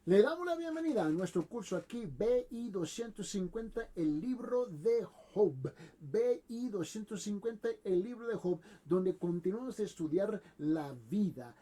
Le damos la bienvenida a nuestro curso aquí, BI 250, el libro de Job. BI 250, el libro de Job, donde continuamos a estudiar la vida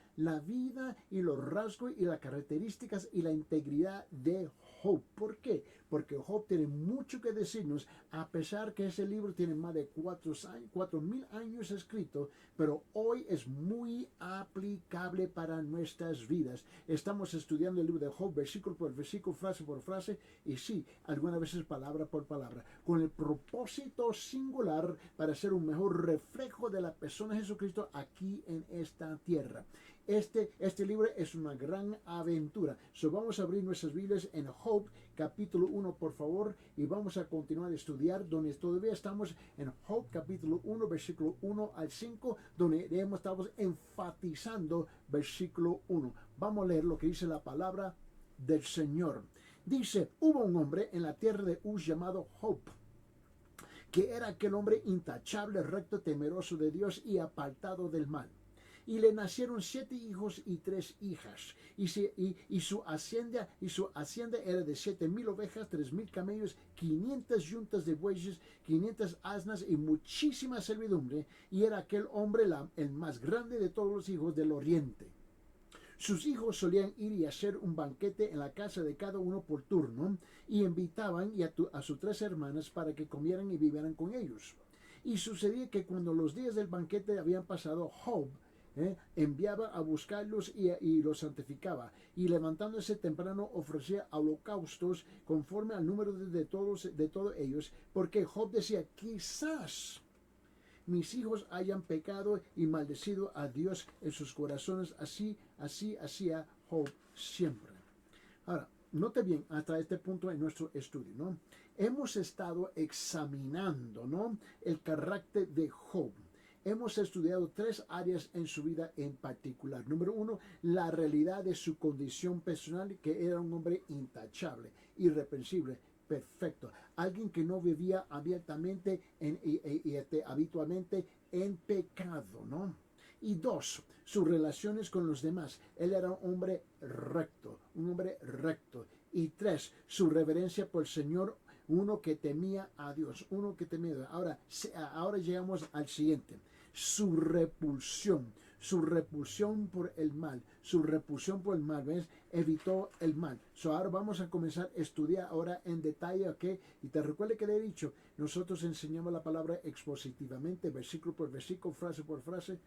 y los rasgos y las características y la integridad de Job. ¿Por qué? Porque Job tiene mucho que decirnos, a pesar que ese libro tiene más de 4.000 años escrito, pero hoy es muy aplicable para nuestras vidas. Estamos estudiando el libro de Job, versículo por versículo, frase por frase, y sí, algunas veces palabra por palabra, con el propósito singular para ser un mejor reflejo de la persona de Jesucristo aquí en esta tierra. Este libro es una gran aventura. Vamos a abrir nuestras Biblias en Job, capítulo 1, por favor, y vamos a continuar a estudiar, donde todavía estamos en Job, capítulo 1, versículo 1 al 5, donde estamos enfatizando versículo 1. Vamos a leer lo que dice la palabra del Señor. Dice, hubo un hombre en la tierra de Uz llamado Job, que era aquel hombre intachable, recto, temeroso de Dios y apartado del mal. Y le nacieron 7 hijos y 3 hijas. Y su hacienda era de 7.000 ovejas, 3.000 camellos, 500 yuntas de bueyes, 500 asnas y muchísima servidumbre. Y era aquel hombre el más grande de todos los hijos del oriente. Sus hijos solían ir y hacer un banquete en la casa de cada uno por turno, y invitaban a sus 3 hermanas para que comieran y vivieran con ellos. Y sucedía que cuando los días del banquete habían pasado, Job enviaba a buscarlos y los santificaba, y levantándose temprano ofrecía holocaustos conforme al número de todos ellos, porque Job decía, quizás mis hijos hayan pecado y maldecido a Dios en sus corazones. Así hacía Job siempre. Ahora, note bien hasta este punto en nuestro estudio, ¿no? Hemos estado examinando, ¿no?, el carácter de Job. Hemos estudiado 3 áreas en su vida en particular. Número 1, la realidad de su condición personal, que era un hombre intachable, irreprensible, perfecto. Alguien que no vivía abiertamente habitualmente en pecado, ¿no? Y 2, sus relaciones con los demás. Él era un hombre recto, un hombre recto. Y 3, su reverencia por el Señor, uno que temía a Dios, uno que temía a Dios. Ahora llegamos al siguiente. Su repulsión por el mal, ¿ves? Evitó el mal. Ahora vamos a comenzar a estudiar ahora en detalle, ¿ok? Y te recuerdo que le he dicho, nosotros enseñamos la palabra expositivamente, versículo por versículo, frase por frase,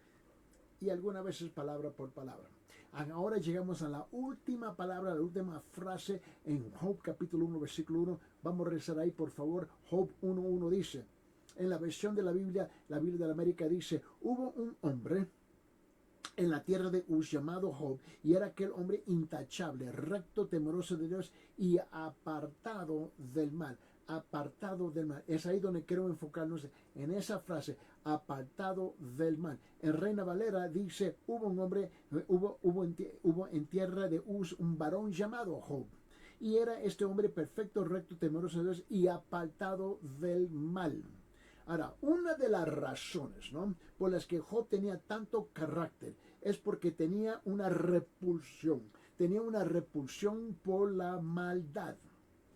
y algunas veces palabra por palabra. Ahora llegamos a la última palabra, la última frase en Job capítulo 1, versículo 1. Vamos a rezar ahí, por favor. Job 1:1 dice, en la versión de la Biblia de la América dice, hubo un hombre en la tierra de Uz llamado Job, y era aquel hombre intachable, recto, temeroso de Dios y apartado del mal. Apartado del mal. Es ahí donde quiero enfocarnos, en esa frase, apartado del mal. En Reina Valera dice, hubo en tierra de Uz un varón llamado Job. Y era este hombre perfecto, recto, temeroso de Dios y apartado del mal. Ahora, una de las razones, ¿no?, por las que Job tenía tanto carácter es porque tenía una repulsión por la maldad.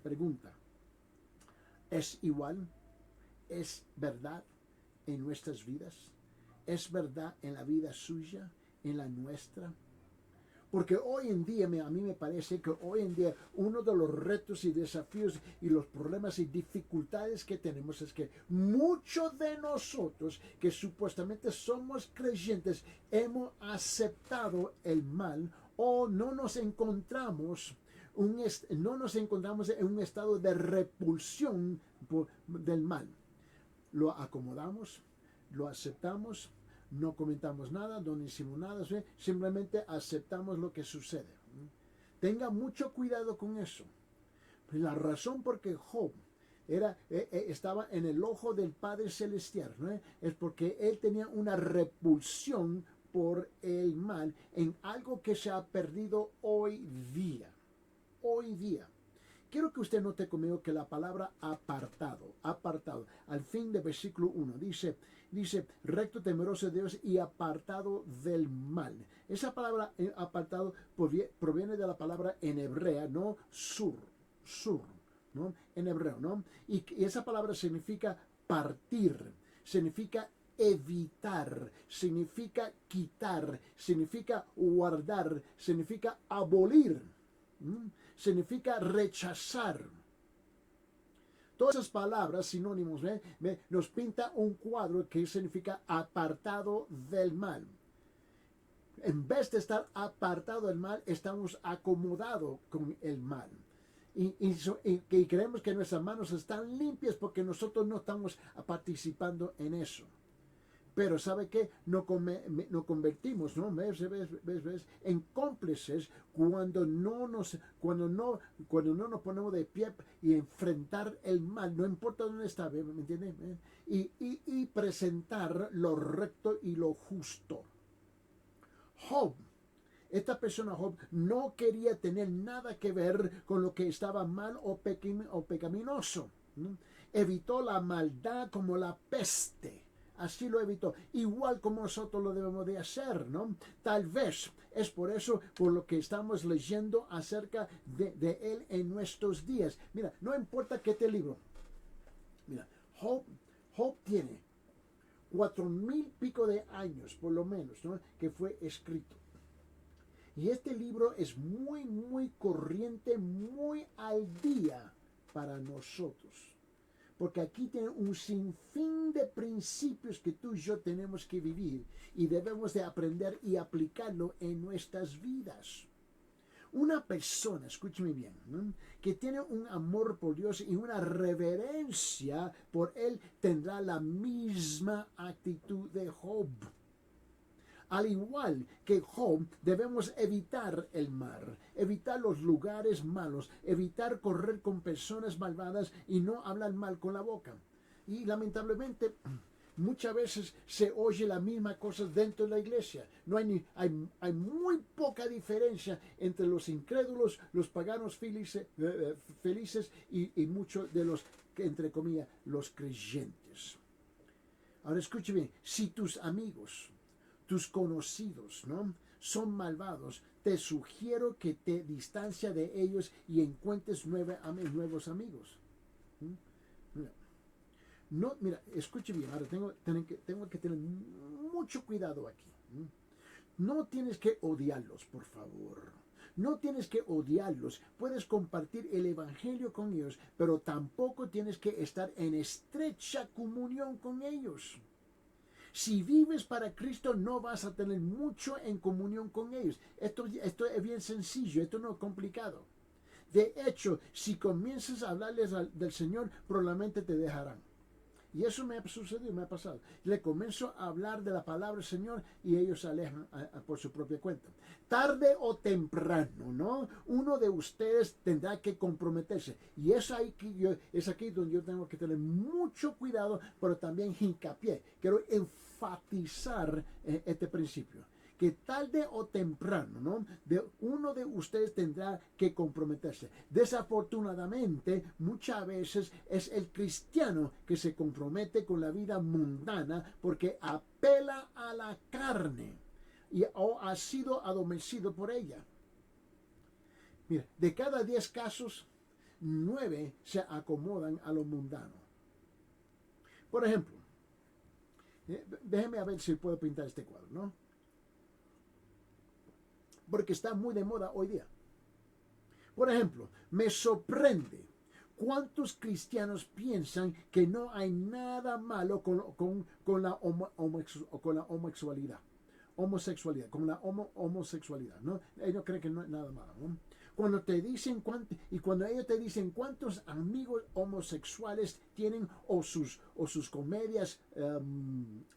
Pregunta, ¿es igual? ¿Es verdad en nuestras vidas? ¿Es verdad en la vida suya, en la nuestra? Porque hoy en día, a mí me parece que hoy en día uno de los retos y desafíos y los problemas y dificultades que tenemos es que muchos de nosotros que supuestamente somos creyentes hemos aceptado el mal, o no nos encontramos en un estado de repulsión del mal. Lo acomodamos, lo aceptamos, no comentamos nada, no decimos nada, simplemente aceptamos lo que sucede. Tenga mucho cuidado con eso. La razón por que Job estaba en el ojo del Padre Celestial, ¿no?, es porque él tenía una repulsión por el mal, en algo que se ha perdido hoy día. Hoy día. quiero que usted note conmigo que la palabra apartado, apartado, al fin del versículo 1, dice, recto, temeroso de Dios y apartado del mal. Esa palabra apartado proviene de la palabra en hebrea, ¿no? Sur, ¿no? En hebreo, ¿no? Y esa palabra significa partir, significa evitar, significa quitar, significa guardar, significa abolir, significa rechazar. Todas esas palabras sinónimos nos pinta un cuadro que significa apartado del mal. En vez de estar apartado del mal, estamos acomodados con el mal. Y creemos que nuestras manos están limpias porque nosotros no estamos participando en eso. Pero ¿sabe qué? Nos convertimos, ¿no? ¿Ves? En cómplices cuando no nos ponemos de pie y enfrentar el mal, no importa dónde está, ¿me entiende? Y presentar lo recto y lo justo. Job, esta persona Job no quería tener nada que ver con lo que estaba mal o pecaminoso. Evitó la maldad como la peste. Así lo evitó, igual como nosotros lo debemos de hacer, ¿no? Tal vez es por eso, por lo que estamos leyendo acerca de él en nuestros días. Mira, no importa que este libro, mira, Job tiene 4,000 pico de años, por lo menos, ¿no? Que fue escrito. Y este libro es muy, muy corriente, muy al día para nosotros. Porque aquí tiene un sinfín de principios que tú y yo tenemos que vivir y debemos de aprender y aplicarlo en nuestras vidas. Una persona, escúcheme bien, ¿no?, que tiene un amor por Dios y una reverencia por Él tendrá la misma actitud de Job. Al igual que Job, debemos evitar el mal, evitar los lugares malos, evitar correr con personas malvadas y no hablar mal con la boca. Y lamentablemente, muchas veces se oye la misma cosa dentro de la iglesia. No hay muy poca diferencia entre los incrédulos, los paganos felices y muchos de los, entre comillas, los creyentes. Ahora escuche bien, si tus amigos, tus conocidos, ¿no?, son malvados, te sugiero que te distancia de ellos y encuentres nuevos amigos. No, mira, escuche bien, ahora tengo que tener mucho cuidado aquí. No tienes que odiarlos, por favor. No tienes que odiarlos. Puedes compartir el evangelio con ellos, pero tampoco tienes que estar en estrecha comunión con ellos. Si vives para Cristo, no vas a tener mucho en comunión con ellos. Esto es bien sencillo, esto no es complicado. De hecho, si comienzas a hablarles del Señor, probablemente te dejarán. Y eso me ha sucedido, me ha pasado. Le comienzo a hablar de la palabra del Señor y ellos se alejan por su propia cuenta. Tarde o temprano, ¿no?, uno de ustedes tendrá que comprometerse. Y es aquí donde yo tengo que tener mucho cuidado, pero también hincapié. Quiero enfatizar este principio. Que tarde o temprano, ¿no?, uno de ustedes tendrá que comprometerse. Desafortunadamente, muchas veces es el cristiano que se compromete con la vida mundana porque apela a la carne o ha sido adormecido por ella. Mira, de cada 10 casos, 9 se acomodan a lo mundano. Por ejemplo, déjeme a ver si puedo pintar este cuadro, ¿no?, porque está muy de moda hoy día. Por ejemplo, me sorprende cuántos cristianos piensan que no hay nada malo con la homosexualidad, ¿no? Ellos creen que no hay nada malo, ¿no? Cuando ellos te dicen cuántos amigos homosexuales tienen o sus comedias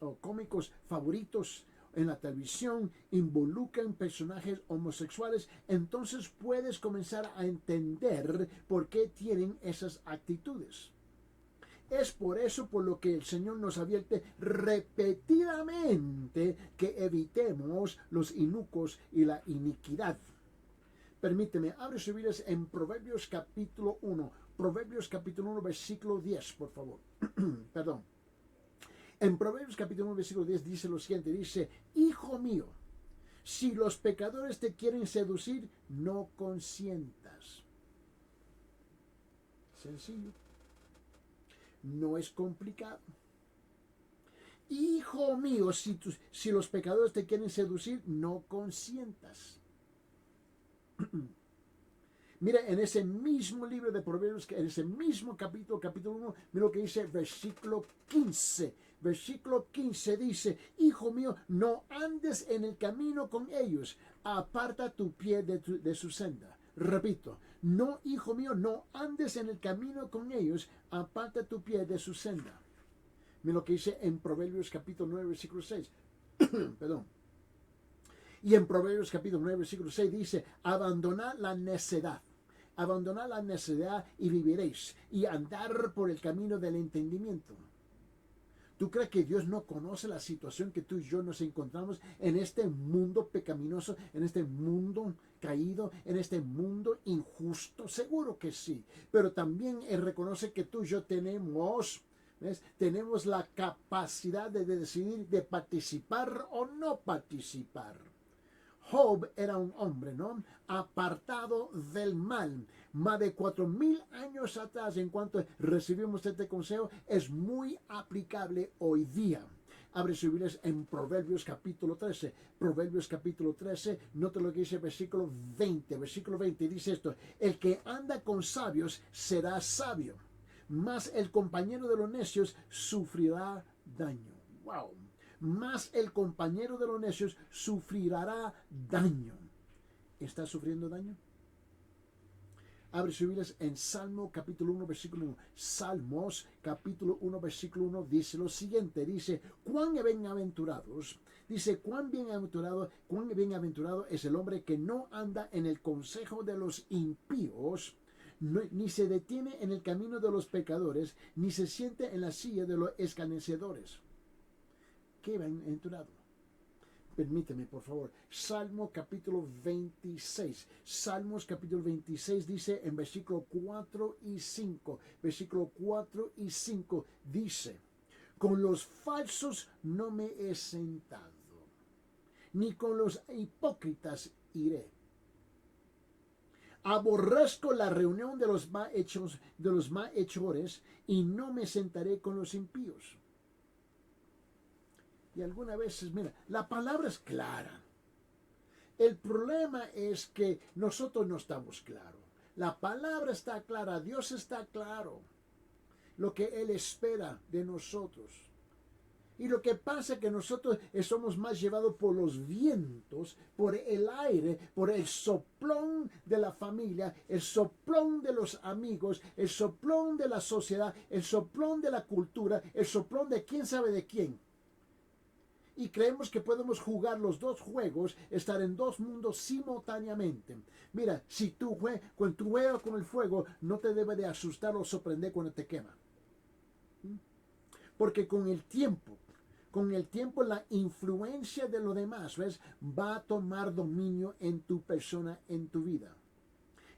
o cómicos favoritos en la televisión involucran personajes homosexuales, entonces puedes comenzar a entender por qué tienen esas actitudes. Es por eso por lo que el Señor nos advierte repetidamente que evitemos los inicuos y la iniquidad. Permíteme, abre sus Biblias en Proverbios capítulo 1. Proverbios capítulo 1, versículo 10, por favor. Perdón. En Proverbios capítulo 1, versículo 10 dice lo siguiente, dice, hijo mío, si los pecadores te quieren seducir, no consientas. Sencillo. No es complicado. Hijo mío, si los pecadores te quieren seducir, no consientas. Mira, en ese mismo libro de Proverbios, en ese mismo capítulo 1, mira lo que dice versículo 15. Versículo 15 dice, hijo mío, no andes en el camino con ellos, aparta tu pie de su senda. Repito, no, hijo mío, no andes en el camino con ellos, aparta tu pie de su senda. Mira lo que dice en Proverbios capítulo 9, versículo 6. Perdón. Y en Proverbios capítulo 9, versículo 6 dice, abandonad la necedad. Abandonad la necedad y viviréis, y andar por el camino del entendimiento. ¿Tú crees que Dios no conoce la situación que tú y yo nos encontramos en este mundo pecaminoso, en este mundo caído, en este mundo injusto? Seguro que sí. Pero también Él reconoce que tú y yo tenemos, ¿ves? Tenemos la capacidad de decidir de participar o no participar. Job era un hombre, ¿no? Apartado del mal. Más de 4,000 años atrás, en cuanto recibimos este consejo, es muy aplicable hoy día. Abre sus Biblias en Proverbios capítulo 13. Proverbios capítulo 13, nota lo que dice versículo 20. Versículo 20 dice esto, el que anda con sabios será sabio, mas el compañero de los necios sufrirá daño. ¡Wow! Más el compañero de los necios sufrirá daño. ¿Estás sufriendo daño? Abre sus Biblias en Salmo capítulo 1, versículo 1. Salmos capítulo 1, versículo 1 dice lo siguiente. Dice, cuán bienaventurados. Dice, cuán bienaventurado es el hombre que no anda en el consejo de los impíos, ni se detiene en el camino de los pecadores, ni se siente en la silla de los escarnecedores. Qué bienaventurado. Permíteme, por favor. Salmo capítulo 26. Salmos capítulo 26 dice en versículo 4 y 5. Versículo 4 y 5 dice, con los falsos no me he sentado, ni con los hipócritas iré. Aborrezco la reunión de los malhechores, y no me sentaré con los impíos. Y algunas veces, mira, la palabra es clara. El problema es que nosotros no estamos claros. La palabra está clara, Dios está claro. Lo que Él espera de nosotros. Y lo que pasa es que nosotros somos más llevados por los vientos, por el aire, por el soplón de la familia, el soplón de los amigos, el soplón de la sociedad, el soplón de la cultura, el soplón de quién sabe de quién. Y creemos que podemos jugar los dos juegos, estar en dos mundos simultáneamente. Mira, cuando tú juegas con el fuego, no te debe de asustar o sorprender cuando te quema. Porque con el tiempo la influencia de lo demás, ¿ves?, va a tomar dominio en tu persona, en tu vida.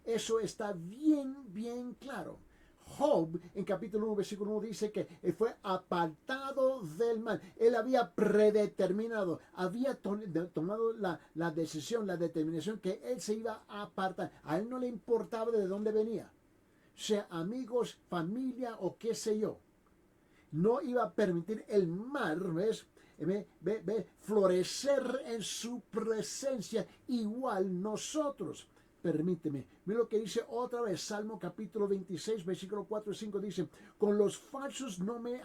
Eso está bien, bien claro. Job, en capítulo 1, versículo 1, dice que él fue apartado del mal. Él había predeterminado, había tomado la decisión, la determinación que él se iba a apartar. A él no le importaba de dónde venía, sea amigos, familia o qué sé yo. No iba a permitir el mal, ¿ves?, florecer en su presencia, igual nosotros. Permíteme, mira lo que dice otra vez, Salmo capítulo 26, versículo 4 y 5 dice, con los falsos no me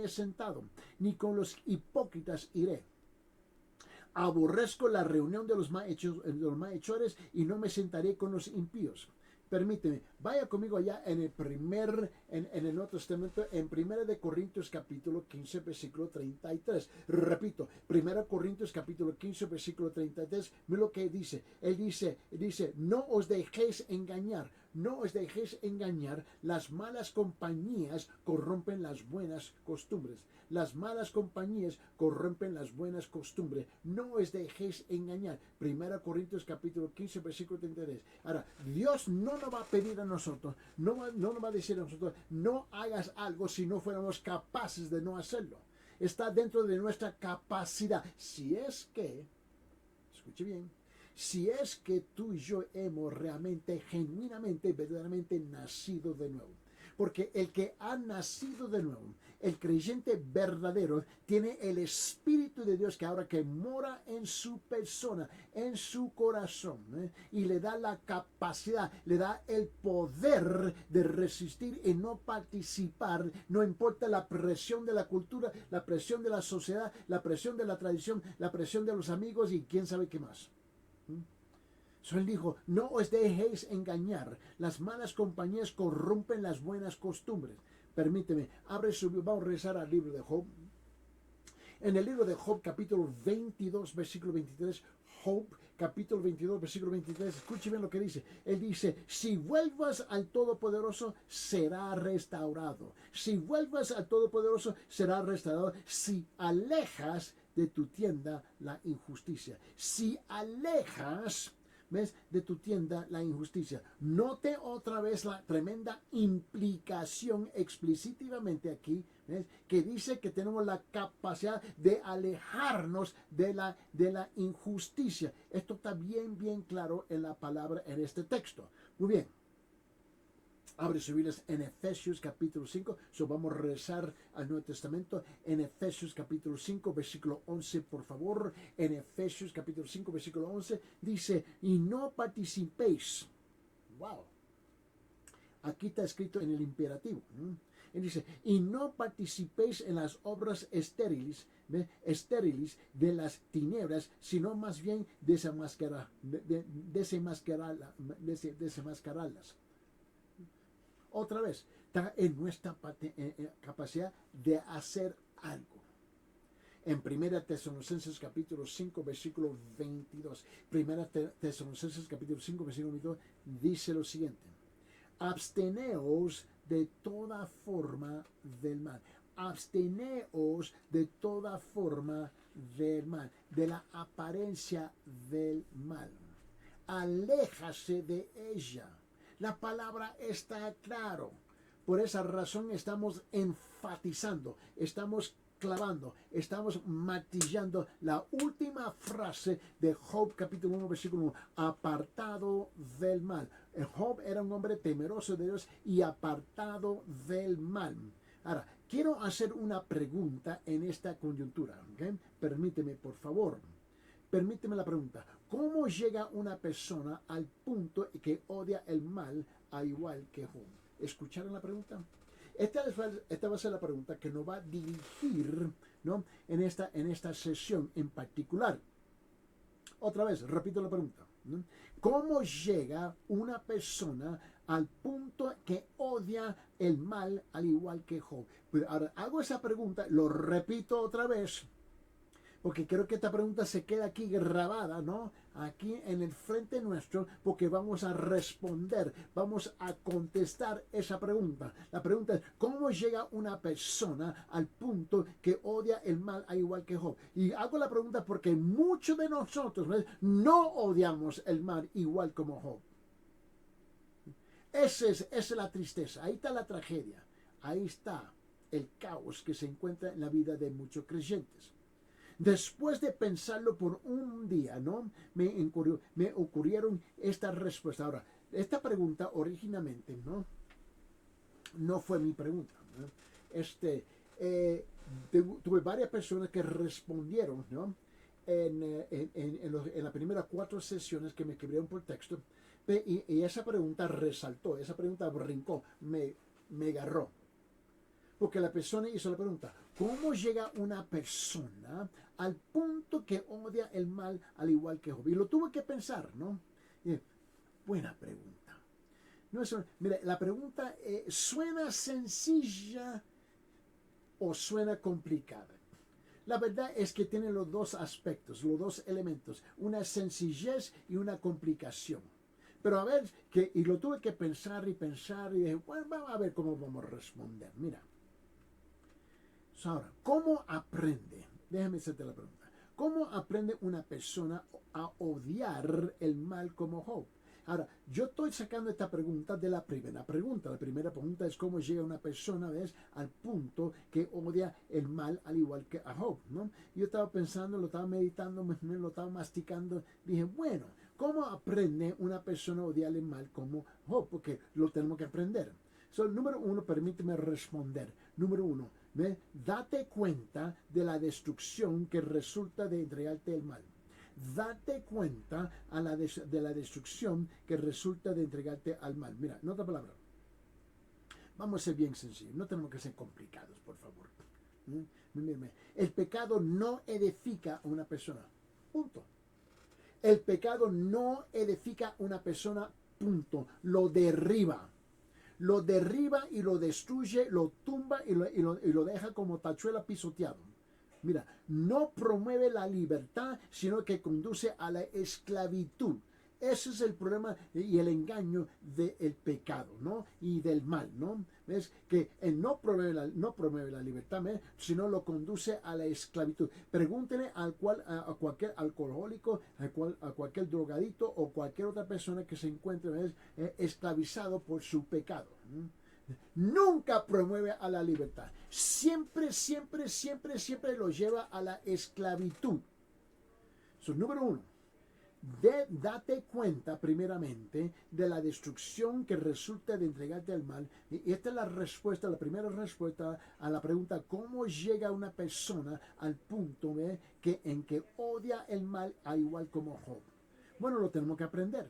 he sentado, ni con los hipócritas iré. Aborrezco la reunión de los malhechores, y no me sentaré con los impíos. Permíteme, vaya conmigo allá en el Nuevo Testamento, en 1 de Corintios capítulo 15, versículo 33. Repito, 1 Corintios capítulo 15, versículo 33, mira lo que dice. Él dice, no os dejéis engañar, no os dejéis engañar, las malas compañías corrompen las buenas costumbres. Las malas compañías corrompen las buenas costumbres. No os dejéis engañar. 1 Corintios capítulo 15, versículo 33. Ahora, Dios no nos va a pedir a nosotros, no nos va a decir a nosotros, no hagas algo si no fuéramos capaces de no hacerlo. Está dentro de nuestra capacidad. Si es que, escuche bien, si es que tú y yo hemos realmente, genuinamente, verdaderamente nacido de nuevo. Porque el que ha nacido de nuevo, el creyente verdadero, tiene el Espíritu de Dios que ahora que mora en su persona, en su corazón, y le da la capacidad, le da el poder de resistir y no participar, no importa la presión de la cultura, la presión de la sociedad, la presión de la tradición, la presión de los amigos y quién sabe qué más. Él dijo, no os dejéis engañar, las malas compañías corrompen las buenas costumbres. Permíteme, abre su Biblia, vamos a regresar al libro de Job. En el libro de Job, capítulo 22, versículo 23, Job, capítulo 22, versículo 23, escuche bien lo que dice. Él dice, si vuelvas al Todopoderoso, será restaurado. Si vuelvas al Todopoderoso, será restaurado. Si alejas de tu tienda la injusticia. Si alejas, ¿ves?, de tu tienda la injusticia. Note otra vez la tremenda implicación explícitamente aquí, ¿ves?, que dice que tenemos la capacidad de alejarnos de la injusticia. Esto está bien claro en la palabra, en este texto. Muy bien. Abre sus Biblias en Efesios capítulo 5. Vamos a regresar al Nuevo Testamento en Efesios capítulo 5, versículo 11, por favor. En Efesios capítulo 5, versículo 11, dice, y no participéis. Wow. Aquí está escrito en el imperativo. Él dice, y no participéis en las obras estériles de las tinieblas, sino más bien desenmascararlas. Otra vez, está en nuestra capacidad de hacer algo. En 1 Tesalonicenses capítulo 5, versículo 22. 1 Tesalonicenses capítulo 5, versículo 22 dice lo siguiente. Absteneos de toda forma del mal. Absteneos de toda forma del mal, de la apariencia del mal. Aléjase de ella. La palabra está claro. Por esa razón estamos enfatizando, estamos clavando, estamos martillando la última frase de Job capítulo 1, versículo 1. Apartado del mal. Job era un hombre temeroso de Dios y apartado del mal. Ahora, quiero hacer una pregunta en esta coyuntura. ¿Okay? Permíteme, por favor. Permíteme la pregunta. ¿Cómo llega una persona al punto que odia el mal a igual que Job? ¿Escucharon la pregunta? Esta va a ser la pregunta que nos va a dirigir, ¿no?, en esta sesión en particular. Otra vez, repito la pregunta, ¿no? ¿Cómo llega una persona al punto que odia el mal al igual que Job? Pero ahora hago esa pregunta, lo repito otra vez, porque creo que esta pregunta se queda aquí grabada, ¿no?, aquí en el frente nuestro, porque vamos a responder, vamos a contestar esa pregunta. La pregunta es, ¿cómo llega una persona al punto que odia el mal al igual que Job? Y hago la pregunta porque muchos de nosotros, ¿ves?, no odiamos el mal igual como Job. Esa es la tristeza, ahí está la tragedia, ahí está el caos que se encuentra en la vida de muchos creyentes. Después de pensarlo por un día, ¿no?, me ocurrieron estas respuestas. Ahora, esta pregunta originalmente, no fue mi pregunta, ¿no? Tuve varias personas que respondieron, ¿no?, en las primeras 4 sesiones que me escribieron por texto, y esa pregunta resaltó, esa pregunta brincó, me agarró. Porque la persona hizo la pregunta, ¿cómo llega una persona al punto que odia el mal al igual que Job? Y lo tuve que pensar, ¿no? Buena pregunta. No es, mira, la pregunta suena sencilla o suena complicada. La verdad es que tiene los dos aspectos, los dos elementos, una sencillez y una complicación. Pero a ver, y lo tuve que pensar y pensar y dije, bueno, vamos a ver cómo vamos a responder. Mira, ahora, ¿cómo aprende? Déjame hacerte la pregunta. ¿Cómo aprende una persona a odiar el mal como Job? Ahora, yo estoy sacando esta pregunta de la primera pregunta. La primera pregunta es cómo llega una persona, ¿ves?, al punto que odia el mal al igual que a Job, ¿no? Yo estaba pensando, lo estaba meditando, lo estaba masticando. Dije, bueno, ¿cómo aprende una persona a odiar el mal como Job? Porque lo tenemos que aprender. Número uno, permíteme responder. Número uno, date cuenta de la destrucción que resulta de entregarte el mal. Date cuenta de la destrucción que resulta de entregarte al mal. Mira, en otra palabra, vamos a ser bien sencillos, no tenemos que ser complicados, por favor. El pecado no edifica a una persona. Punto. El pecado no edifica a una persona. Punto. Lo derriba. Lo derriba y lo destruye, lo tumba y lo deja como tachuela pisoteado. Mira, no promueve la libertad, sino que conduce a la esclavitud. Ese es el problema y el engaño del pecado, ¿no? Y del mal, ¿no? ¿Ves? Que él no promueve la libertad, ¿ves?, sino lo conduce a la esclavitud. Pregúntenle a cualquier alcohólico, a cualquier drogadito o cualquier otra persona que se encuentre, ¿ves?, esclavizado por su pecado. Nunca promueve a la libertad. Siempre, siempre, siempre, siempre lo lleva a la esclavitud. Número uno, date cuenta primeramente de la destrucción que resulta de entregarte al mal. Y esta es la respuesta, la primera respuesta a la pregunta, ¿cómo llega una persona al punto en que odia el mal al igual como Job? Bueno, lo tenemos que aprender.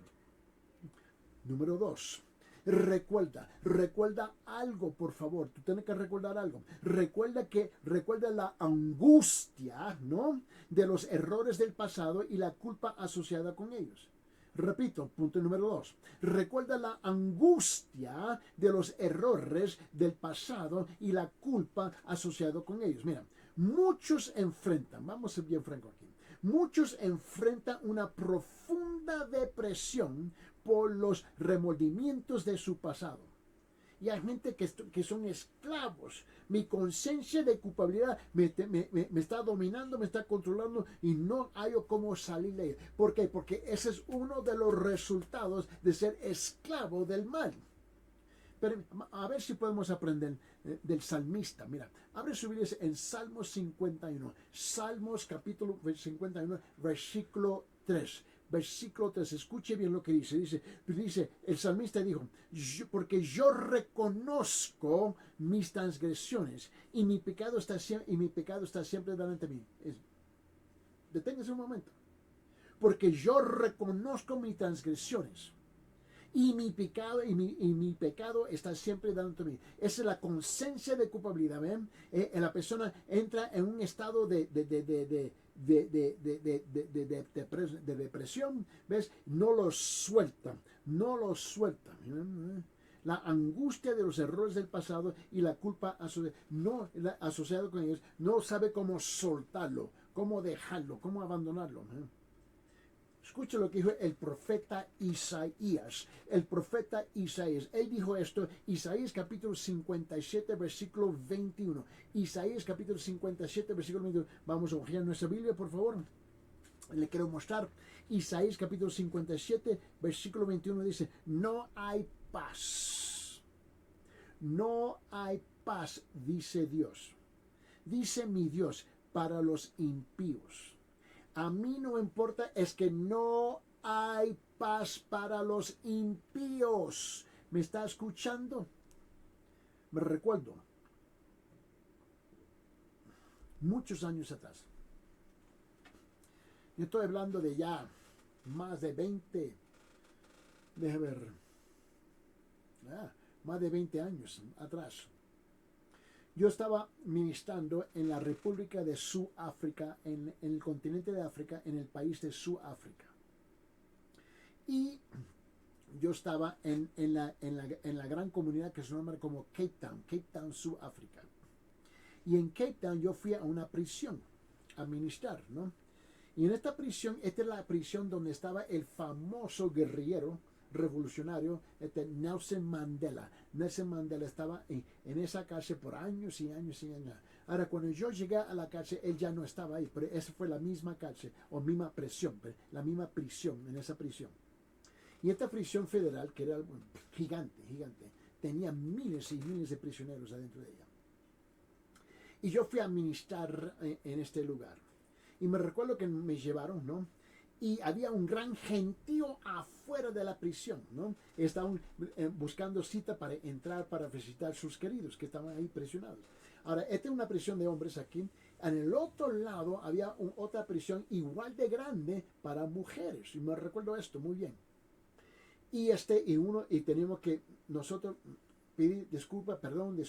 Número dos, recuerda algo, por favor. Tú tienes que recordar algo. Recuerda la angustia, ¿no?, de los errores del pasado y la culpa asociada con ellos. Repito, punto número dos. Recuerda la angustia de los errores del pasado y la culpa asociada con ellos. Mira, muchos enfrentan, vamos a ser bien francos aquí, muchos enfrentan una profunda depresión por los remordimientos de su pasado. Y hay gente que son esclavos. Mi conciencia de culpabilidad me está dominando, me está controlando y no hay cómo salir de ella. ¿Por qué? Porque ese es uno de los resultados de ser esclavo del mal. Pero a ver si podemos aprender del salmista. Mira, abre su Biblia en Salmos 51. Salmos capítulo 51, versículo 3. Versículo 3, escuche bien lo que dice. Dice, el salmista dijo, porque yo reconozco mis transgresiones y mi pecado está siempre delante de mí. Deténgase un momento. Porque yo reconozco mis transgresiones y mi pecado está siempre delante de mí. Esa es la conciencia de culpabilidad. ¿Ven? La persona entra en un estado de depresión, ¿ves? No lo suelta. La angustia de los errores del pasado y la culpa asociada con ellos, no sabe cómo soltarlo, cómo dejarlo, cómo abandonarlo. Escucha lo que dijo el profeta Isaías. El profeta Isaías. Él dijo esto, Isaías capítulo 57, versículo 21. Isaías capítulo 57, versículo 21. Vamos a ojear nuestra Biblia, por favor. Le quiero mostrar. Isaías capítulo 57, versículo 21 dice, no hay paz. No hay paz, dice Dios. Dice mi Dios, para los impíos. A mí no me importa, es que no hay paz para los impíos. ¿Me está escuchando? Me recuerdo, muchos años atrás. Yo estoy hablando de ya más de 20, déjame ver, más de 20 años atrás. Yo estaba ministrando en la República de Sudáfrica, en el continente de África, en el país de Sudáfrica. Y yo estaba en la gran comunidad que se llama como Cape Town, Sudáfrica. Y en Cape Town yo fui a una prisión a ministrar, ¿no? Y en esta prisión, esta es la prisión donde estaba el famoso guerrillero revolucionario, Nelson Mandela. Nelson Mandela estaba en esa cárcel por años y años y años. Ahora, cuando yo llegué a la cárcel, él ya no estaba ahí, pero esa fue la misma cárcel, o misma prisión, la misma prisión, en esa prisión. Y esta prisión federal, que era bueno, gigante, gigante, tenía miles y miles de prisioneros adentro de ella. Y yo fui a ministrar en este lugar. Y me recuerdo que me llevaron, ¿no? Y había un gran gentío afuera de la prisión, ¿no? Estaban buscando cita para entrar para visitar sus queridos que estaban ahí prisionados. Ahora, esta es una prisión de hombres aquí. En el otro lado había otra prisión igual de grande para mujeres. Y me recuerdo esto muy bien. Y tenemos que nosotros pedir disculpa, perdón,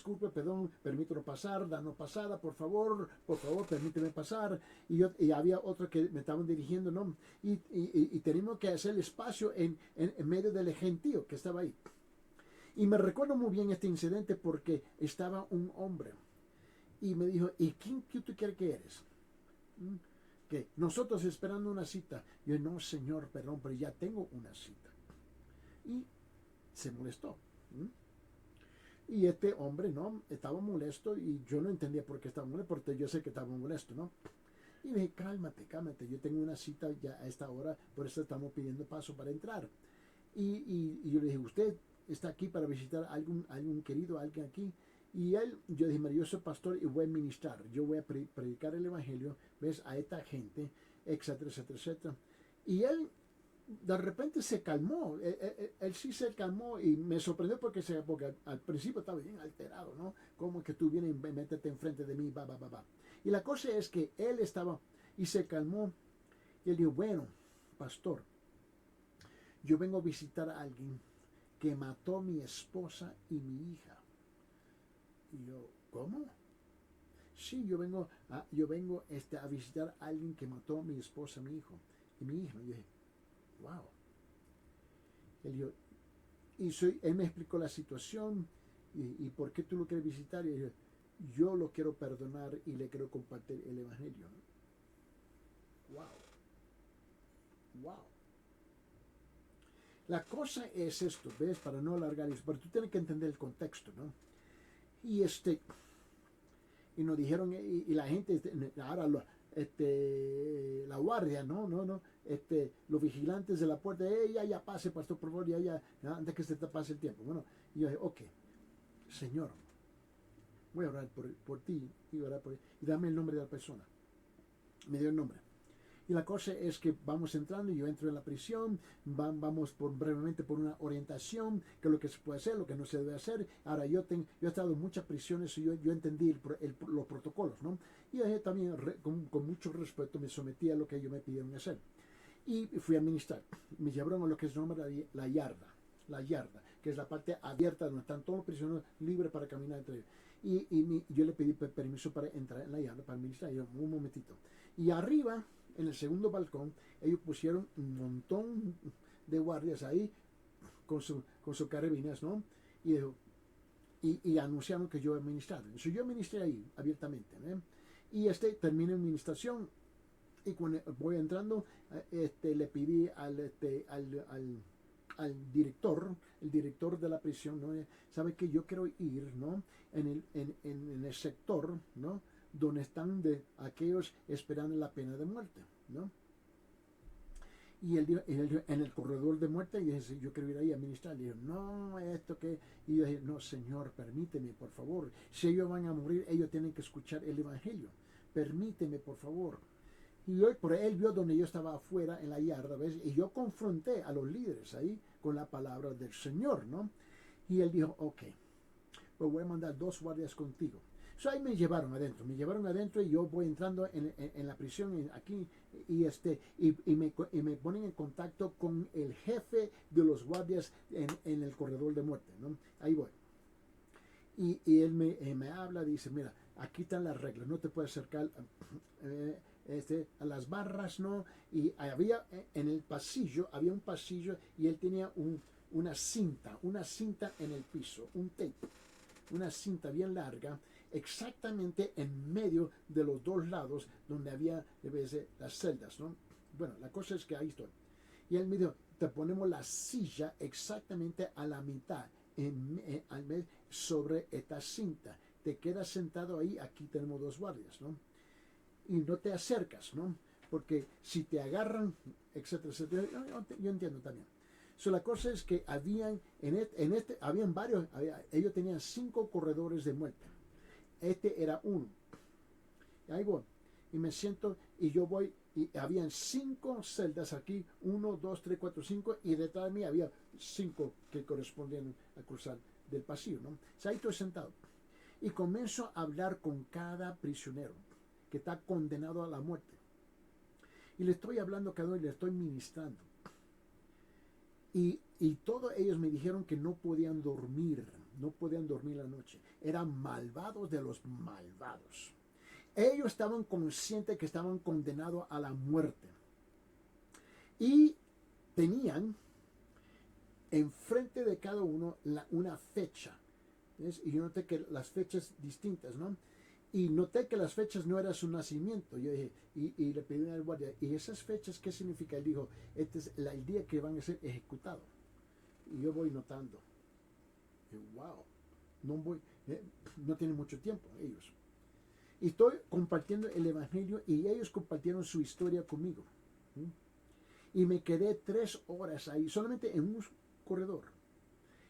permítelo pasar, danos pasada, por favor, permíteme pasar. Y había otro que me estaban dirigiendo, ¿no? Y tenemos que hacer espacio en medio del gentío que estaba ahí. Y me recuerdo muy bien este incidente porque estaba un hombre y me dijo, ¿y quién tú crees que eres? Que nosotros esperando una cita. Yo, no, señor, perdón, pero ya tengo una cita. Y se molestó. Y este hombre, ¿no? Estaba molesto y yo no entendía por qué estaba molesto, porque yo sé que estaba molesto, ¿no? Y dije, cálmate, yo tengo una cita ya a esta hora, por eso estamos pidiendo paso para entrar. Y yo le dije, ¿usted está aquí para visitar a algún querido, alguien aquí? Y yo dije, mira, yo soy pastor y voy a ministrar, yo voy a predicar el evangelio, ¿ves? A esta gente, etcétera, etcétera, etcétera. Y él de repente se calmó, él sí se calmó y me sorprendió porque al principio estaba bien alterado, ¿no? Como que tú vienes y métete enfrente de mí, va. Y la cosa es que él estaba y se calmó y él dijo, bueno, pastor, yo vengo a visitar a alguien que mató a mi esposa y mi hija. Y yo, ¿cómo? Sí, yo vengo a visitar a alguien que mató a mi esposa, mi hijo y mi hija. Y yo dije, wow. Él dijo, él me explicó la situación y por qué tú lo quieres visitar. Y yo lo quiero perdonar y le quiero compartir el evangelio. Wow. La cosa es esto, ¿ves? Para no alargar eso, pero tú tienes que entender el contexto, ¿no? Y nos dijeron, y la gente, ahora la guardia, no, los vigilantes de la puerta, ya pase, pastor, por favor, ya, antes que se te pase el tiempo. Bueno, y yo dije, ok, Señor, voy a orar por ti y dame el nombre de la persona. Me dio el nombre. Y la cosa es que vamos entrando, yo entro en la prisión, vamos brevemente por una orientación, que es lo que se puede hacer, lo que no se debe hacer. Ahora, yo he estado en muchas prisiones y yo entendí los protocolos, ¿no? Y yo también, con mucho respeto, me sometí a lo que ellos me pidieron hacer. Y fui a ministrar. Me llevaron a lo que se llama la yarda, que es la parte abierta donde están todos los prisioneros libres para caminar entre ellos. Y yo le pedí permiso para entrar en la yarda, para ministrar. Y yo, un momentito. Y arriba, en el segundo balcón, ellos pusieron un montón de guardias ahí con sus carabinas, ¿no? Y anunciaron que yo iba a ministrar. Entonces yo ministré ahí abiertamente, ¿no? Y terminé mi administración y cuando voy entrando, le pedí al director, el director de la prisión, ¿no? Sabe que yo quiero ir, ¿no? En el sector, ¿no? Donde están de aquellos esperando la pena de muerte, ¿no? Y él dijo, en el corredor de muerte, y yo dije, yo quiero ir ahí a ministrar. Y dijo, no, esto que. Y yo dije, no, Señor, permíteme, por favor. Si ellos van a morir, ellos tienen que escuchar el evangelio. Permíteme, por favor. Y por él vio donde yo estaba afuera en la yarda, ¿ves? Y yo confronté a los líderes ahí con la palabra del Señor, ¿no? Y él dijo, ok, pues voy a mandar 2 guardias contigo. So, ahí me llevaron adentro y yo voy entrando en la prisión aquí y me ponen en contacto con el jefe de los guardias en el corredor de muerte, ¿no? Ahí voy. Y él me habla, dice, mira, aquí están las reglas, no te puedes acercar a las barras, ¿no? Y había en el pasillo, había un pasillo y él tenía una cinta en el piso, un tape, una cinta bien larga, exactamente en medio de los 2 lados donde había las celdas, ¿no? Bueno, la cosa es que ahí estoy. Y él me dijo, te ponemos la silla exactamente a la mitad, al mes, sobre esta cinta. Te quedas sentado ahí, aquí tenemos dos guardias, ¿no? Y no te acercas, ¿no? Porque si te agarran, etcétera, etcétera, yo entiendo también. So, la cosa es que habían varios, ellos tenían 5 corredores de muerte. Este era uno. Y ahí voy. Y me siento y yo voy y habían 5 celdas aquí, 1, 2, 3, 4, 5, y detrás de mí había 5 que correspondían a cruzar del pasillo, ¿no? O sea, ahí estoy sentado. Y comienzo a hablar con cada prisionero que está condenado a la muerte. Y le estoy hablando a cada uno y le estoy ministrando. Y todos ellos me dijeron que no podían dormir la noche. Eran malvados de los malvados. Ellos estaban conscientes que estaban condenados a la muerte. Y tenían enfrente de cada uno una fecha. ¿Ves? Y yo noté que las fechas distintas, ¿no? Y noté que las fechas no era su nacimiento. Yo dije, y le pedí al guardia, ¿y esas fechas qué significa? Él dijo, este es el día que van a ser ejecutados. Y yo voy notando. Y, wow, no tienen mucho tiempo ellos. Y estoy compartiendo el evangelio y ellos compartieron su historia conmigo. ¿Sí? Y me quedé 3 horas ahí, solamente en un corredor.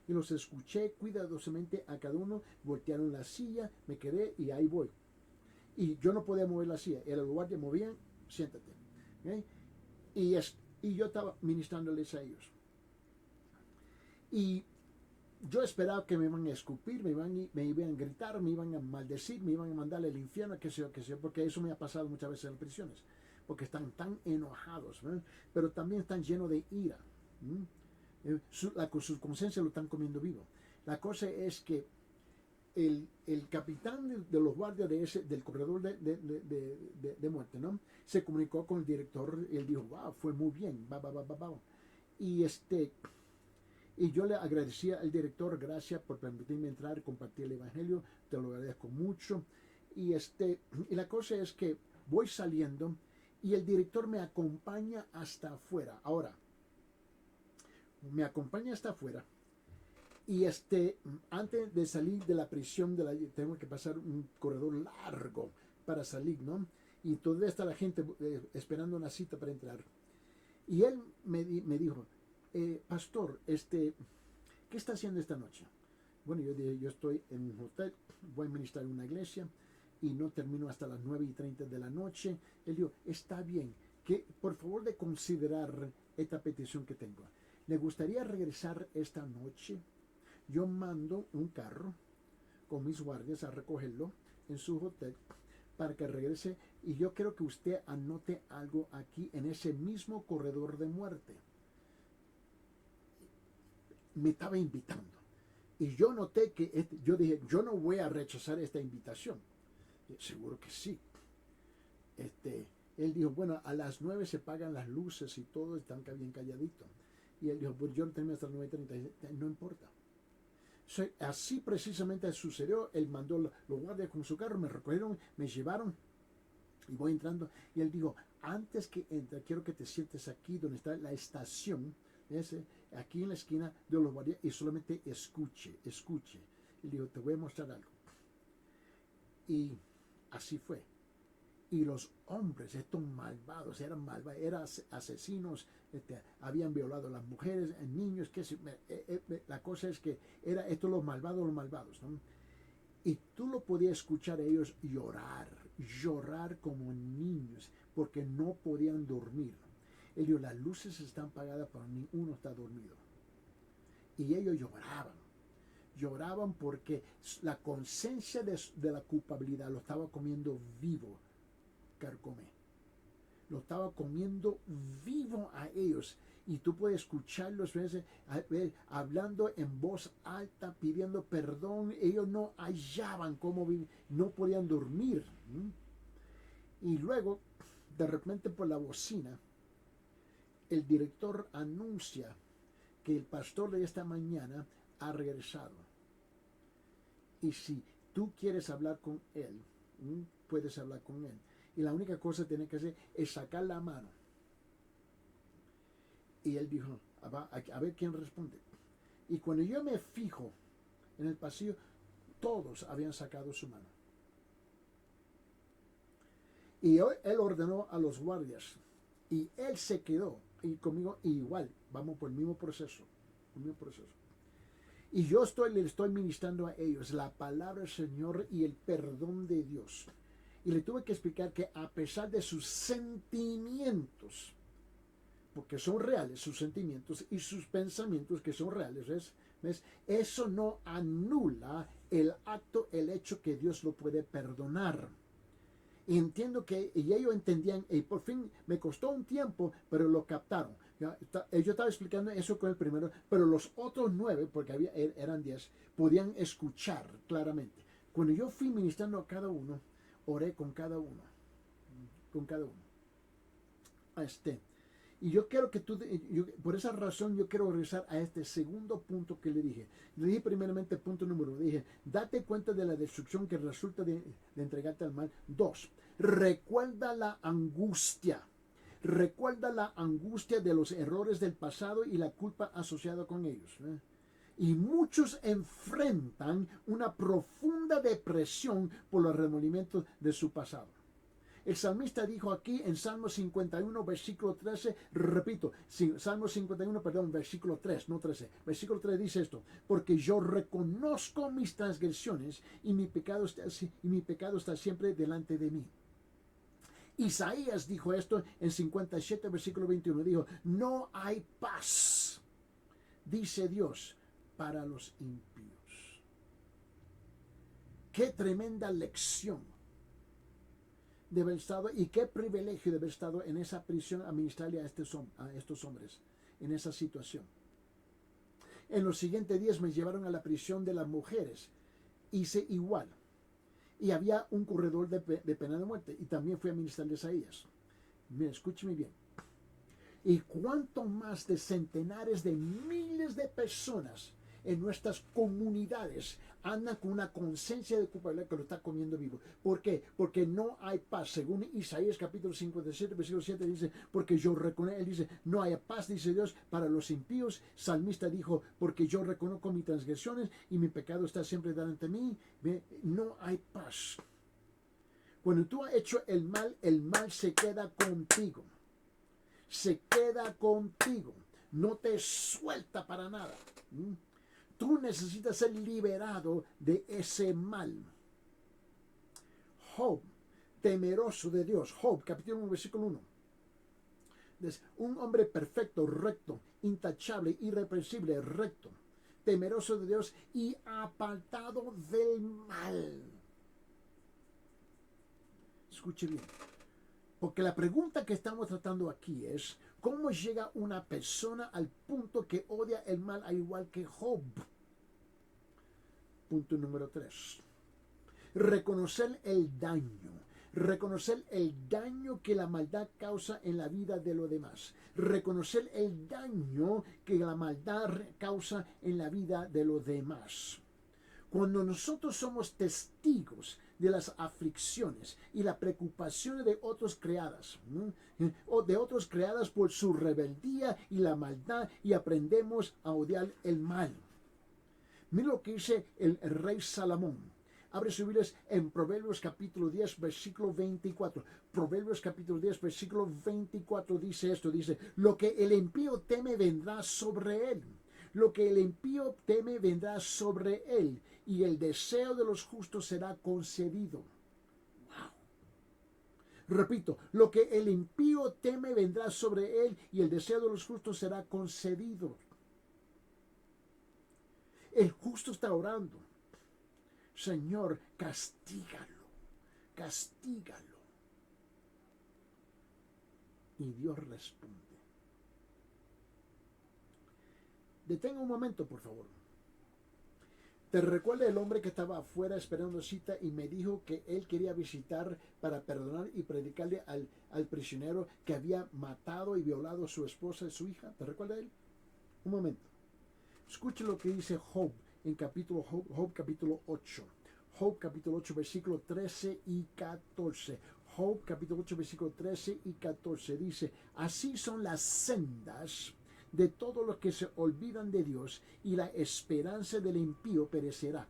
Y los escuché cuidadosamente a cada uno, voltearon la silla, me quedé y ahí voy. Y yo no podía mover la silla, el guardia movía, siéntate. ¿Okay? Y yo estaba ministrándoles a ellos. Y yo esperaba que me iban a escupir, me iban a gritar, me iban a maldecir, me iban a mandar al infierno, qué sé yo, porque eso me ha pasado muchas veces en las prisiones. Porque están tan enojados, ¿verdad? Pero también están llenos de ira. Su conciencia lo están comiendo vivo. La cosa es que el capitán de los guardias del corredor de muerte, ¿no? Se comunicó con el director y él dijo, wow, fue muy bien, y yo le agradecía al director, gracias por permitirme entrar y compartir el evangelio, te lo agradezco mucho. Y la cosa es que voy saliendo y el director me acompaña hasta afuera. Ahora, me acompaña hasta afuera y antes de salir de la prisión tengo que pasar un corredor largo para salir, ¿no? Y todavía está la gente esperando una cita para entrar. Y él me dijo, pastor, ¿qué está haciendo esta noche? Bueno, yo dije, yo estoy en un hotel, voy a ministrar en una iglesia y no termino hasta las 9:30 de la noche. Él dijo, está bien, que por favor de considerar esta petición que tengo. ¿Le gustaría regresar esta noche? Yo mando un carro con mis guardias a recogerlo en su hotel para que regrese y yo quiero que usted anote algo aquí en ese mismo corredor de muerte. Me estaba invitando y yo noté que yo dije, yo no voy a rechazar esta invitación. Seguro que sí. Él dijo, bueno, a las 9 se pagan las luces y todo, están bien calladito. Y él dijo, pues yo no termino hasta las 9:30, no importa. Así precisamente sucedió. Él mandó los guardias con su carro, me recogieron, me llevaron y voy entrando. Y él dijo, antes que entre, quiero que te sientes aquí donde está la estación, aquí en la esquina de los guardias, y solamente escuche. Él dijo, te voy a mostrar algo. Y así fue. Y los hombres, estos malvados, eran asesinos, habían violado a las mujeres, niños, la cosa es que estos los malvados, ¿no? Y tú lo podías escuchar a ellos llorar como niños, porque no podían dormir. Ellos, las luces están apagadas, pero ninguno está dormido. Y ellos lloraban porque la conciencia de la culpabilidad lo estaba comiendo vivo. Carcomé. Lo estaba comiendo vivo a ellos. Y tú puedes escucharlos hablando en voz alta, pidiendo perdón. Ellos no hallaban cómo vivir, no podían dormir. Y luego, de repente por la bocina, el director anuncia que el pastor de esta mañana ha regresado. Y si tú quieres hablar con él, puedes hablar con él. Y la única cosa que tiene que hacer es sacar la mano. Y él dijo, A ver quién responde. Y cuando yo me fijo en el pasillo, todos habían sacado su mano. Y él ordenó a los guardias. Y él se quedó. Y conmigo igual. Vamos por el mismo proceso. El mismo proceso. Y yo le estoy ministrando a ellos la palabra del Señor y el perdón de Dios. Y le tuve que explicar que a pesar de sus sentimientos, porque son reales sus sentimientos y sus pensamientos que son reales, ¿ves? Eso no anula el acto, el hecho que Dios lo puede perdonar. Y entiendo que y ellos entendían, y por fin me costó un tiempo, pero lo captaron. Yo estaba explicando eso con el primero, pero los otros 9, porque eran 10, podían escuchar claramente. Cuando yo fui ministrando a cada uno, oré con cada uno. Con cada uno. Y yo quiero que por esa razón yo quiero regresar a este segundo punto que le dije. Le dije primeramente punto número 1, dije, date cuenta de la destrucción que resulta de entregarte al mal. 2, recuerda la angustia. Recuerda la angustia de los errores del pasado y la culpa asociada con ellos. Y muchos enfrentan una profunda depresión por los remordimientos de su pasado. El salmista dijo aquí en Salmo 51, versículo 13, repito, Salmo 51, perdón, versículo 3, no 13, versículo 3 dice esto, porque yo reconozco mis transgresiones y mi pecado está siempre delante de mí. Isaías dijo esto en 57, versículo 21, dijo, no hay paz, dice Dios, para los impíos. Qué tremenda lección de haber estado y qué privilegio de haber estado en esa prisión a ministrarle a estos hombres en esa situación. En los siguientes días me llevaron a la prisión de las mujeres. Hice igual. Y había un corredor de pena de muerte y también fui a ministrarles a ellas. Mira, escúcheme bien. Y cuánto más de centenares de miles de personas en nuestras comunidades andan con una conciencia de culpabilidad que lo está comiendo vivo. ¿Por qué? Porque no hay paz. Según Isaías capítulo 57, versículo 7 dice, porque yo reconozco, él dice, no hay paz, dice Dios, para los impíos. Salmista dijo, porque yo reconozco mis transgresiones y mi pecado está siempre delante de mí. No hay paz. Cuando tú has hecho el mal se queda contigo. Se queda contigo. No te suelta para nada. Tú necesitas ser liberado de ese mal. Job, temeroso de Dios. Job, capítulo 1, versículo 1. Un hombre perfecto, recto, intachable, irreprensible, recto, temeroso de Dios y apartado del mal. Escuche bien. Porque la pregunta que estamos tratando aquí es, ¿cómo llega una persona al punto que odia el mal al igual que Job? Punto número 3. Reconocer el daño. Reconocer el daño que la maldad causa en la vida de los demás. Reconocer el daño que la maldad causa en la vida de los demás. Cuando nosotros somos testigos de las aflicciones y las preocupaciones de otros creadas, o de otros creadas por su rebeldía y la maldad, y aprendemos a odiar el mal. Mira lo que dice el rey Salomón. Abre sus Biblias en Proverbios capítulo 10, versículo 24. Proverbios capítulo 10, versículo 24 dice esto, dice, lo que el impío teme vendrá sobre él. Lo que el impío teme vendrá sobre él, y el deseo de los justos será concedido. Wow. Repito, lo que el impío teme vendrá sobre él, y el deseo de los justos será concedido. El justo está orando. Señor, castígalo, castígalo. Y Dios responde. Detenga un momento, por favor. ¿Te recuerda el hombre que estaba afuera esperando cita y me dijo que él quería visitar para perdonar y predicarle al prisionero que había matado y violado a su esposa y su hija? ¿Te recuerda él? Un momento. Escuche lo que dice Job en Job capítulo 8. Job capítulo 8, versículo 13 y 14. Job capítulo 8, versículo 13 y 14 dice, así son las sendas de todos los que se olvidan de Dios, y la esperanza del impío perecerá.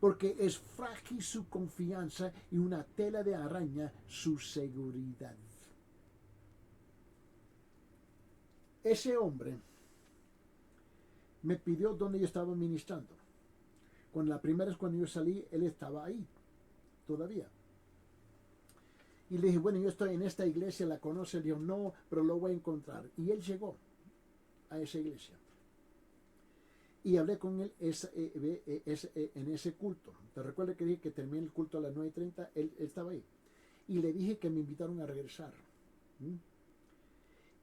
Porque es frágil su confianza y una tela de araña su seguridad. Ese hombre me pidió dónde yo estaba ministrando. La primera vez cuando yo salí, él estaba ahí, todavía. Y le dije, bueno, yo estoy en esta iglesia, ¿la conoce? Él dijo, no, pero lo voy a encontrar. Y él llegó a esa iglesia. Y hablé con él en ese culto. ¿Te recuerdas que dije que terminé el culto a las 9:30? Él estaba ahí. Y le dije que me invitaron a regresar.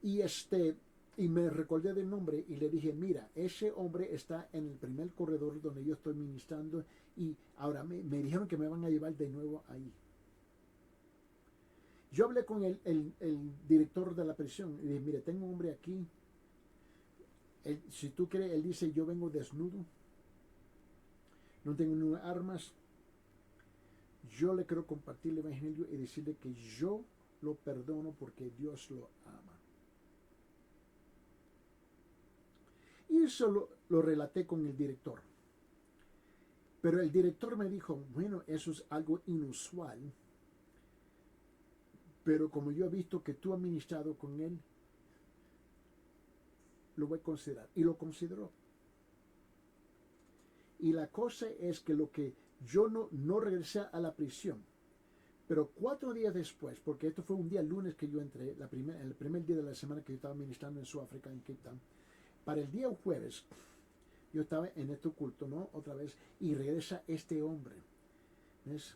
Y me recordé del nombre y le dije, mira, ese hombre está en el primer corredor donde yo estoy ministrando, y ahora me dijeron que me van a llevar de nuevo ahí. Yo hablé con el director de la prisión y le dije, mire, tengo un hombre aquí. Si tú crees, él dice, yo vengo desnudo, no tengo ni armas. Yo le quiero compartir el evangelio y decirle que yo lo perdono porque Dios lo ama. Y eso lo relaté con el director. Pero el director me dijo, bueno, eso es algo inusual, pero como yo he visto que tú has ministrado con él, lo voy a considerar. Y lo consideró. Y la cosa es que yo no regresé a la prisión, pero 4 días después, porque esto fue un día lunes que yo entré, el primer día de la semana que yo estaba ministrando en Sudáfrica, en Cape Town, para el día jueves, yo estaba en este culto, ¿no? Otra vez, y regresa este hombre, ¿ves?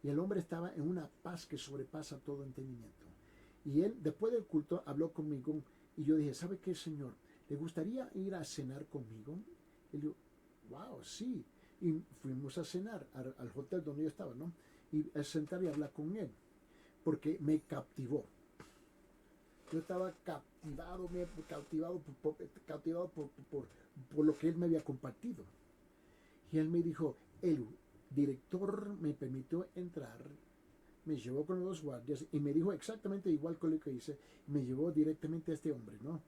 Y el hombre estaba en una paz que sobrepasa todo entendimiento. Y él, después del culto, habló conmigo, y yo dije, ¿sabe qué, Señor? ¿Le gustaría ir a cenar conmigo? Y él dijo, wow, sí. Y fuimos a cenar al hotel donde yo estaba, ¿no? Y a sentar y hablar con él, porque me captivó. Yo estaba cautivado por lo que él me había compartido. Y él me dijo, el director me permitió entrar, me llevó con los 2 guardias y me dijo exactamente igual con lo que hice, me llevó directamente a este hombre, ¿no?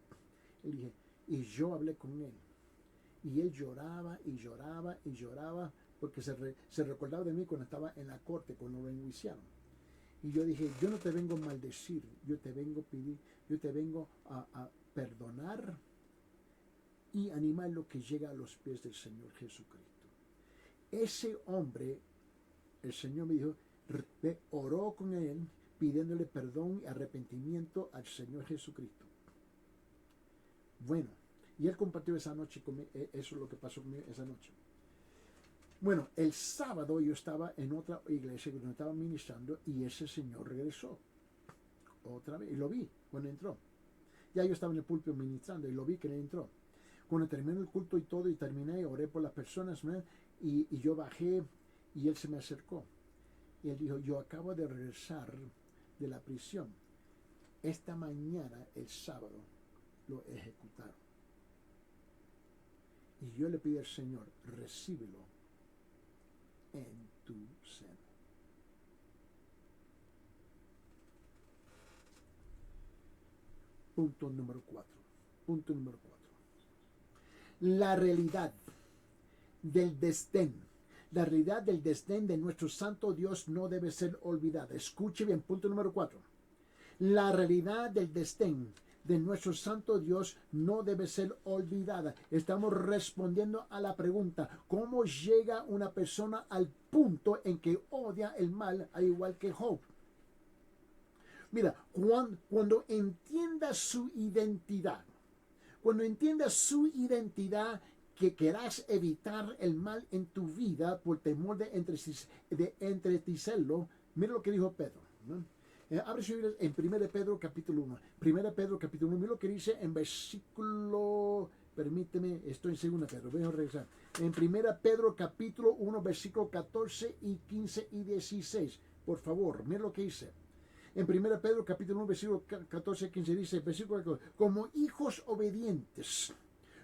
Y dije, y yo hablé con él. Y él lloraba y lloraba y lloraba porque se recordaba de mí cuando estaba en la corte, cuando lo enjuiciaron. Y yo dije, yo no te vengo a maldecir, yo te vengo a pedir, yo te vengo a perdonar y animar lo que llega a los pies del Señor Jesucristo. Ese hombre, el Señor me dijo, oró con él pidiéndole perdón y arrepentimiento al Señor Jesucristo. Bueno, y él compartió esa noche conmigo, eso es lo que pasó conmigo esa noche. Bueno, el sábado yo estaba en otra iglesia donde estaba ministrando y ese señor regresó otra vez y lo vi cuando entró. Ya yo estaba en el púlpito ministrando y lo vi que él entró. Cuando terminó el culto y todo y terminé, oré por las personas, ¿no? y yo bajé y él se me acercó. Y él dijo, yo acabo de regresar de la prisión. Esta mañana, el sábado, lo ejecutaron. Y yo le pido al Señor, recíbelo en tu seno. Punto número 4. La realidad del desdén. La realidad del desdén de nuestro santo Dios no debe ser olvidada. Escuche bien, punto número 4. La realidad del desdén de nuestro santo Dios no debe ser olvidada. Estamos respondiendo a la pregunta, ¿cómo llega una persona al punto en que odia el mal, al igual que Job? Mira, cuando entiendas su identidad, que querás evitar el mal en tu vida por temor de entretecerlo, mira lo que dijo Pedro, ¿no? Abre su Biblia en 1 Pedro capítulo 1. 1 Pedro capítulo 1, mira lo que dice en versículo, permíteme, estoy en 2 Pedro, voy a regresar. En 1 Pedro capítulo 1, versículo 14 y 15 y 16. Por favor, mira lo que dice. En 1 Pedro capítulo 1, versículo 14 y 15 dice, versículo 14, como hijos obedientes,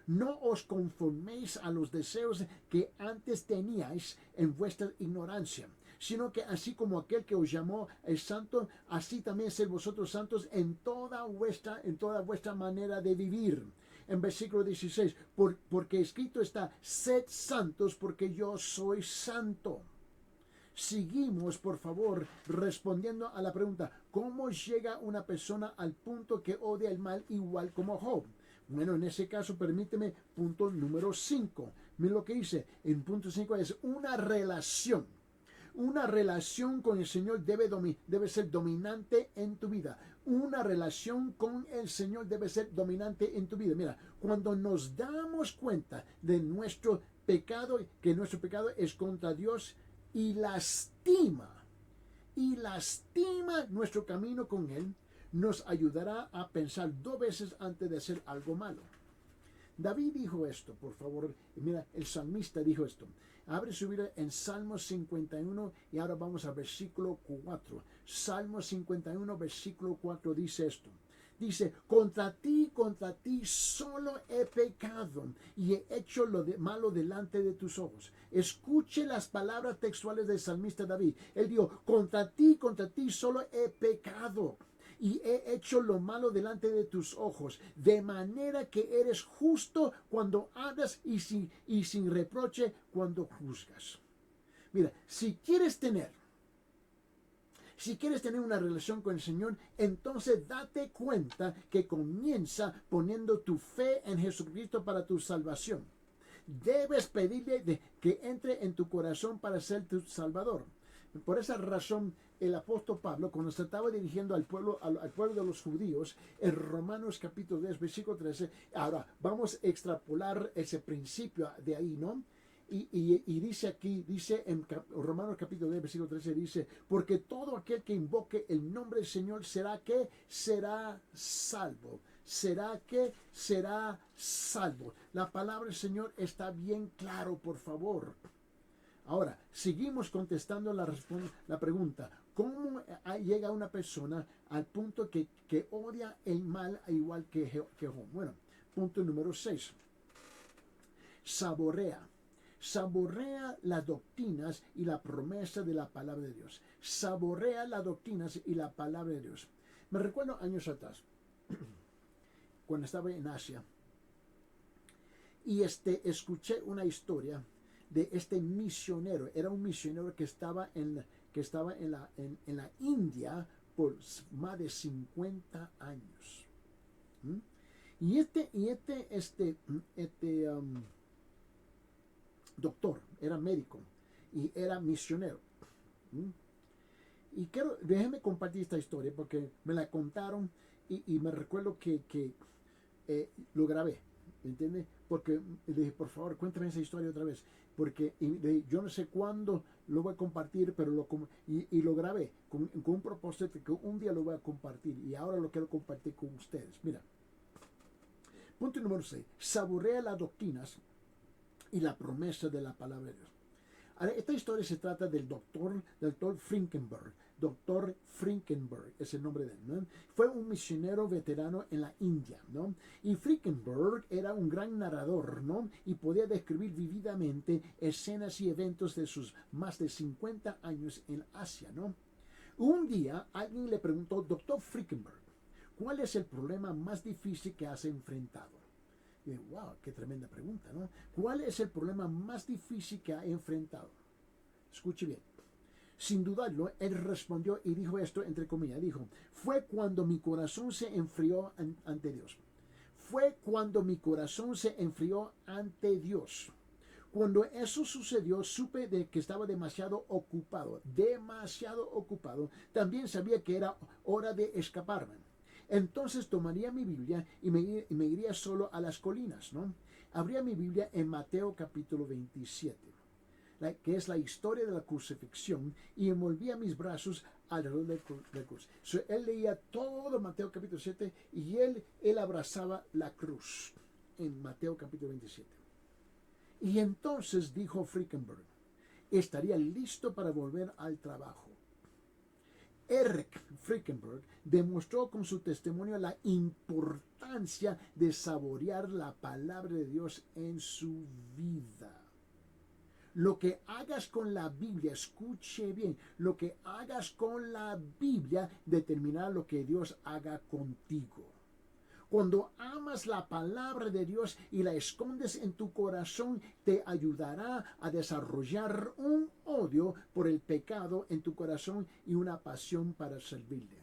no os conforméis a los deseos que antes teníais en vuestra ignorancia, sino que así como aquel que os llamó es santo, así también sed vosotros santos en toda vuestra manera de vivir. En versículo 16, porque escrito está, sed santos porque yo soy santo. Seguimos, por favor, respondiendo a la pregunta, ¿cómo llega una persona al punto que odia el mal igual como Job? Bueno, en ese caso, permíteme, punto número 5. Mira lo que dice, en punto 5 es una relación. Una relación con el Señor debe ser dominante en tu vida. Una relación con el Señor debe ser dominante en tu vida. Mira, cuando nos damos cuenta de nuestro pecado, que nuestro pecado es contra Dios, y lastima nuestro camino con Él, nos ayudará a pensar 2 veces antes de hacer algo malo. David dijo esto, por favor, mira, el salmista dijo esto. Abre su Biblia en Salmo 51 y ahora vamos al versículo 4. Salmo 51, versículo 4 dice esto. Dice, contra ti solo he pecado y he hecho malo delante de tus ojos. Escuche las palabras textuales del salmista David. Él dijo, contra ti solo he pecado y he hecho lo malo delante de tus ojos, de manera que eres justo cuando hablas y sin reproche cuando juzgas. Mira, si quieres tener una relación con el Señor, entonces date cuenta que comienza poniendo tu fe en Jesucristo para tu salvación. Debes pedirle que entre en tu corazón para ser tu Salvador. Por esa razón, el apóstol Pablo, cuando se estaba dirigiendo al pueblo de los judíos, en Romanos capítulo 10, versículo 13, ahora vamos a extrapolar ese principio de ahí, ¿no? Y dice aquí, dice en Romanos capítulo 10, versículo 13, dice, porque todo aquel que invoque el nombre del Señor será salvo. Será salvo. La palabra del Señor está bien claro, por favor. Ahora, seguimos contestando la pregunta, ¿cómo llega una persona al punto que odia el mal igual que Job? Bueno, punto número 6. Saborea las doctrinas y la promesa de la palabra de Dios. Saborea las doctrinas y la palabra de Dios. Me recuerdo años atrás, cuando estaba en Asia, y escuché una historia de este misionero. Era un misionero que estaba en la India por más de 50 años. ¿Mm? Y doctor, era médico y era misionero. ¿Mm? Y déjenme compartir esta historia porque me la contaron y me recuerdo que lo grabé, ¿entiendes? Porque le dije, por favor, cuéntame esa historia otra vez, porque yo no sé cuándo lo voy a compartir, pero lo grabé con un propósito que un día lo voy a compartir y ahora lo quiero compartir con ustedes. Mira, punto número 6, saborea las doctrinas y la promesa de la palabra de Dios. Ahora, esta historia se trata del doctor Frankenberg. Doctor Frankenberg es el nombre de él, ¿no? Fue un misionero veterano en la India, ¿no? Y Frankenberg era un gran narrador, ¿no? Y podía describir vividamente escenas y eventos de sus más de 50 años en Asia, ¿no? Un día alguien le preguntó, Doctor Frankenberg, ¿cuál es el problema más difícil que has enfrentado? Y dije, wow, qué tremenda pregunta, ¿no? ¿Cuál es el problema más difícil que ha enfrentado? Escuche bien. Sin dudarlo, él respondió y dijo esto entre comillas. Dijo, fue cuando mi corazón se enfrió ante Dios. Fue cuando mi corazón se enfrió ante Dios. Cuando eso sucedió, supe de que estaba demasiado ocupado. También sabía que era hora de escaparme. Entonces tomaría mi Biblia y me iría solo a las colinas, ¿no? Abría mi Biblia en Mateo capítulo 27, que es la historia de la crucifixión, y envolvía mis brazos alrededor de la cruz. Él leía todo Mateo capítulo 7 y él abrazaba la cruz en Mateo capítulo 27. Y entonces dijo Frankenberg, estaría listo para volver al trabajo. Eric Frankenberg demostró con su testimonio la importancia de saborear la palabra de Dios en su vida. Lo que hagas con la Biblia, escuche bien, lo que hagas con la Biblia determinará lo que Dios haga contigo. Cuando amas la palabra de Dios y la escondes en tu corazón, te ayudará a desarrollar un odio por el pecado en tu corazón y una pasión para servirle.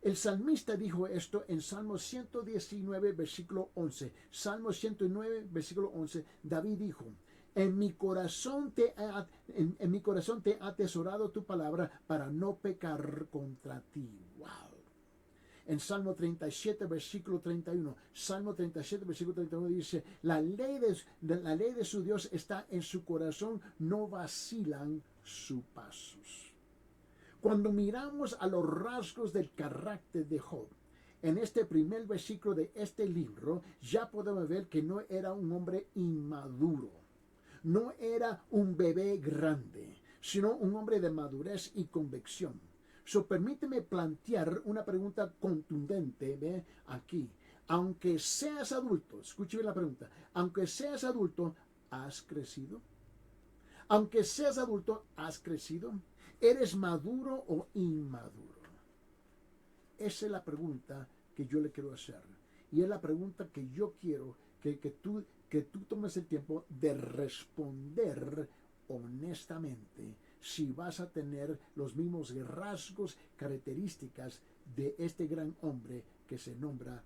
El salmista dijo esto en Salmo 119, versículo 11. Salmo 109, versículo 11. David dijo, en mi corazón te ha atesorado tu palabra para no pecar contra ti. Wow. En Salmo 37, versículo 31, Salmo 37, versículo 31 dice, la ley de su Dios está en su corazón, no vacilan sus pasos. Cuando miramos a los rasgos del carácter de Job, en este primer versículo de este libro, ya podemos ver que no era un hombre inmaduro, no era un bebé grande, sino un hombre de madurez y convicción. Permíteme plantear una pregunta contundente, ¿ve? Aquí. Aunque seas adulto, escúcheme la pregunta, aunque seas adulto, ¿has crecido? Aunque seas adulto, ¿has crecido? ¿Eres maduro o inmaduro? Esa es la pregunta que yo le quiero hacer. Y es la pregunta que yo quiero que tú tomes el tiempo de responder honestamente si vas a tener los mismos rasgos, características de este gran hombre que se nombra